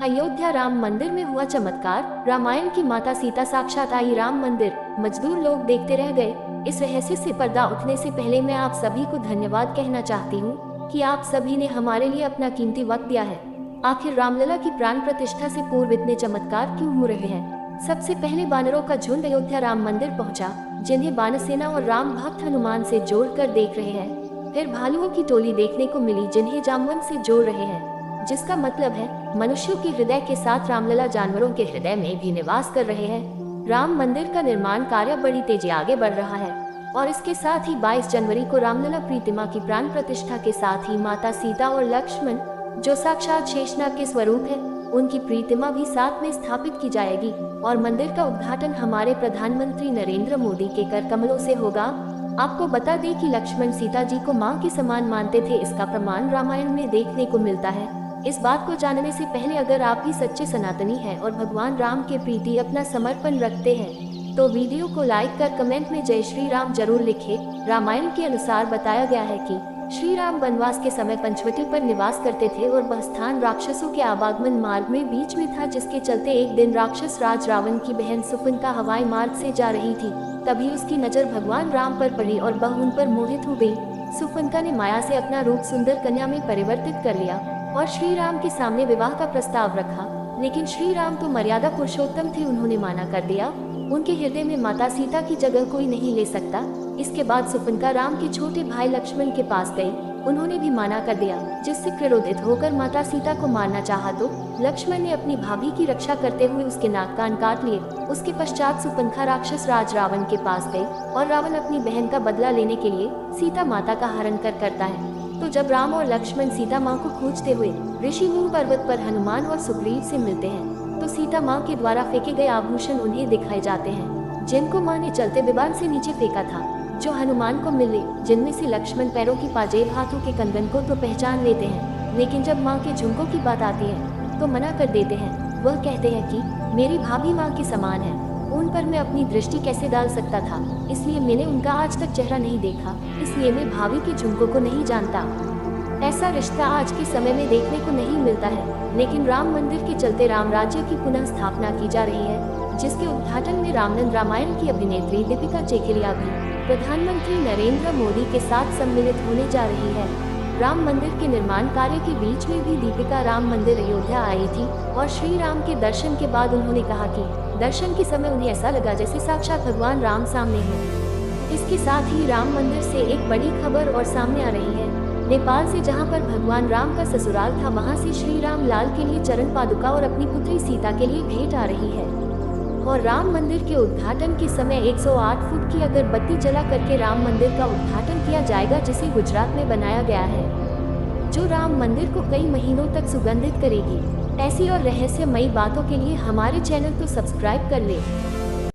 अयोध्या राम मंदिर में हुआ चमत्कार। रामायण की माता सीता साक्षात आई राम मंदिर। मजदूर लोग देखते रह गए। इस रहस्य से पर्दा उठने से पहले मैं आप सभी को धन्यवाद कहना चाहती हूँ कि आप सभी ने हमारे लिए अपना कीमती वक्त दिया है। आखिर रामलला की प्राण प्रतिष्ठा से पूर्व इतने चमत्कार क्यों हो रहे हैं? सबसे पहले बानरों का झुंड अयोध्या राम मंदिर पहुंचा, जिन्हें वानरसेना और राम भक्त हनुमान से जोड़कर देख रहे हैं। फिर भालुओं की टोली देखने को मिली, जिन्हें जामवन से जोड़ रहे हैं, जिसका मतलब है मनुष्यों के हृदय के साथ रामलला जानवरों के हृदय में भी निवास कर रहे हैं। राम मंदिर का निर्माण कार्य बड़ी तेजी आगे बढ़ रहा है और इसके साथ ही 22 जनवरी को रामलला प्रतिमा की प्राण प्रतिष्ठा के साथ ही माता सीता और लक्ष्मण, जो साक्षात शेषनाग के स्वरूप है, उनकी प्रतिमा भी साथ में स्थापित की जाएगी और मंदिर का उद्घाटन हमारे प्रधानमंत्री नरेंद्र मोदी के कर कमलों से होगा। आपको बता दें कि लक्ष्मण सीता जी को मां के समान मानते थे। इसका प्रमाण रामायण में देखने को मिलता है। इस बात को जानने से पहले अगर आप भी सच्चे सनातनी हैं और भगवान राम के प्रति अपना समर्पण रखते हैं तो वीडियो को लाइक कर कमेंट में जय श्री राम जरूर लिखें। रामायण के अनुसार बताया गया है कि श्री राम वनवास के समय पंचवटी पर निवास करते थे और वह स्थान राक्षसों के आवागमन मार्ग में बीच में था, जिसके चलते एक दिन राक्षस राज रावण की बहन सुपन्खा हवाई मार्ग से जा रही थी। तभी उसकी नजर भगवान राम पर पड़ी और वह उन पर मोहित हो गई। सुपन्खा ने माया से अपना रूप सुंदर कन्या में परिवर्तित कर लिया और श्री राम के सामने विवाह का प्रस्ताव रखा, लेकिन श्री राम तो मर्यादा पुरुषोत्तम थे, उन्होंने माना कर दिया। उनके हृदय में माता सीता की जगह कोई नहीं ले सकता। इसके बाद सुपन्खा राम के छोटे भाई लक्ष्मण के पास गई, उन्होंने भी माना कर दिया, जिससे क्रोधित होकर माता सीता को मारना चाहा तो लक्ष्मण ने अपनी भाभी की रक्षा करते हुए उसके नाक कान काट लिए। उसके पश्चात सुपन्खा राक्षस राज रावण के पास गई और रावण अपनी बहन का बदला लेने के लिए सीता माता का हरण करता है। तो जब राम और लक्ष्मण सीता माँ को खोजते हुए ऋषिमूल पर्वत पर हनुमान और सुग्रीव से मिलते हैं तो सीता माँ के द्वारा फेंके गए आभूषण उन्हें दिखाए जाते हैं, जिनको माँ ने चलते विमान से नीचे फेंका था, जो हनुमान को मिले, जिनमें से लक्ष्मण पैरों की पाजेब, हाथों के कंगन को तो पहचान लेते हैं, लेकिन जब माँ के झुमकों की बात आती है तो मना कर देते हैं। वह कहते हैं कि मेरी भाभी माँ के समान है, उन पर मैं अपनी दृष्टि कैसे डाल सकता था, इसलिए मैंने उनका आज तक चेहरा नहीं देखा, इसलिए मैं भाभी के झुमकों को नहीं जानता। ऐसा रिश्ता आज के समय में देखने को नहीं मिलता है, लेकिन राम मंदिर के चलते राम राज्य की पुनः स्थापना की जा रही है, जिसके उद्घाटन में रामनंद रामायण की अभिनेत्री दीपिका चेकिलिया भी प्रधानमंत्री नरेंद्र मोदी के साथ सम्मिलित होने जा रही है। राम मंदिर के निर्माण कार्य के बीच में भी दीपिका राम मंदिर अयोध्या आई थी और श्री राम के दर्शन के बाद उन्होंने कहा कि दर्शन के समय उन्हें ऐसा लगा जैसे साक्षात भगवान राम सामने हैं। इसके साथ ही राम मंदिर से एक बड़ी खबर और सामने आ रही है। नेपाल से, जहां पर भगवान राम का ससुराल था, वहां से श्री राम लाल के लिए चरण पादुका और अपनी पुत्री सीता के लिए भेंट आ रही है। और राम मंदिर के उद्घाटन के समय 108 फुट की अगरबत्ती जला करके राम मंदिर का उद्घाटन किया जाएगा, जिसे गुजरात में बनाया गया है, जो राम मंदिर को कई महीनों तक सुगंधित करेगी। ऐसी और रहस्यमयी बातों के लिए हमारे चैनल को सब्सक्राइब कर ले।